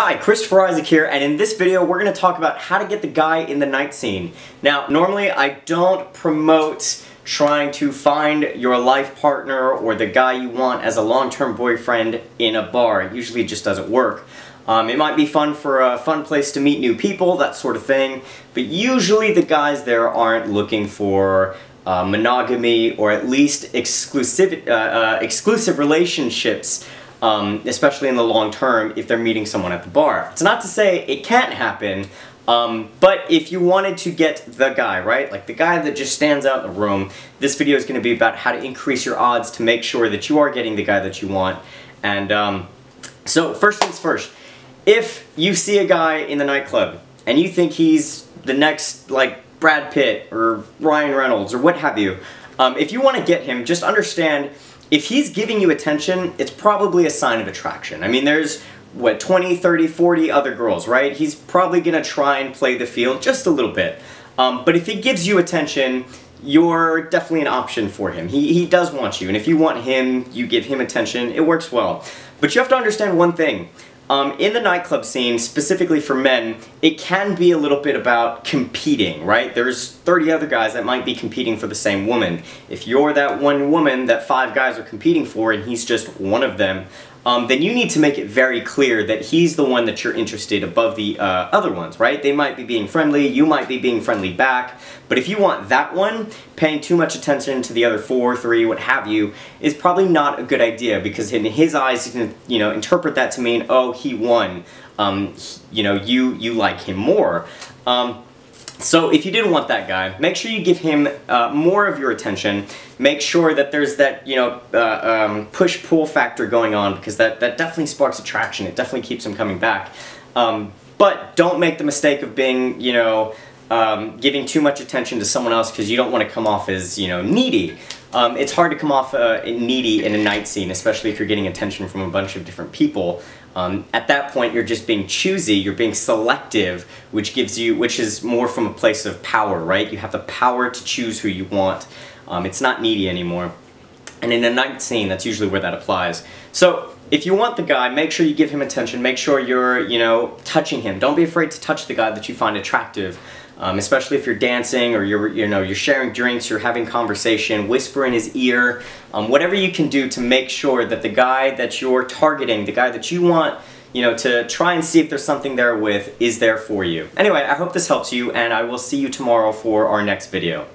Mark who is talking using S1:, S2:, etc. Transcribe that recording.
S1: Hi, Christopher Isaac here, and in this video we're going to talk about how to get the guy in the night scene. Now, normally I don't promote trying to find your life partner or the guy you want as a long-term boyfriend in a bar. It usually just doesn't work. It might be fun for a fun place to meet new people, that sort of thing, but usually the guys there aren't looking for monogamy or at least exclusive relationships. Especially in the long term if they're meeting someone at the bar. It's not to say it can't happen, but if you wanted to get the guy, right? Like the guy that just stands out in the room, this video is going to be about how to increase your odds to make sure that you are getting the guy that you want. And so first things first, if you see a guy in the nightclub and you think he's the next like Brad Pitt or Ryan Reynolds or what have you, if you want to get him, just understand if he's giving you attention, it's probably a sign of attraction. I mean, there's, what, 20, 30, 40 other girls, right? He's probably gonna try and play the field just a little bit. But if he gives you attention, you're definitely an option for him. He does want you, and if you want him, you give him attention, it works well. But you have to understand one thing. In the nightclub scene, specifically for men, it can be a little bit about competing, right? There's 30 other guys that might be competing for the same woman. If you're that one woman that 5 guys are competing for and he's just one of them, then you need to make it very clear that he's the one that you're interested above the other ones, right? They might be being friendly, you might be being friendly back, but if you want that one, paying too much attention to the other 4, 3, what have you, is probably not a good idea, because in his eyes, he can, interpret that to mean, oh, he won. You like him more. So if you didn't want that guy, make sure you give him more of your attention. Make sure that there's that, push-pull factor going on, because that definitely sparks attraction. It definitely keeps him coming back. But don't make the mistake of being, giving too much attention to someone else because you don't want to come off as, needy. It's hard to come off needy in a night scene, especially if you're getting attention from a bunch of different people. At that point, you're just being choosy, you're being selective, which is more from a place of power, right? You have the power to choose who you want. It's not needy anymore. And in a night scene, that's usually where that applies. So, if you want the guy, make sure you give him attention, make sure you're, touching him. Don't be afraid to touch the guy that you find attractive. Especially if you're dancing or you're sharing drinks, you're having conversation, whisper in his ear, whatever you can do to make sure that the guy that you're targeting, the guy that you want, to try and see if there's something there with, is there for you. Anyway, I hope this helps you, and I will see you tomorrow for our next video.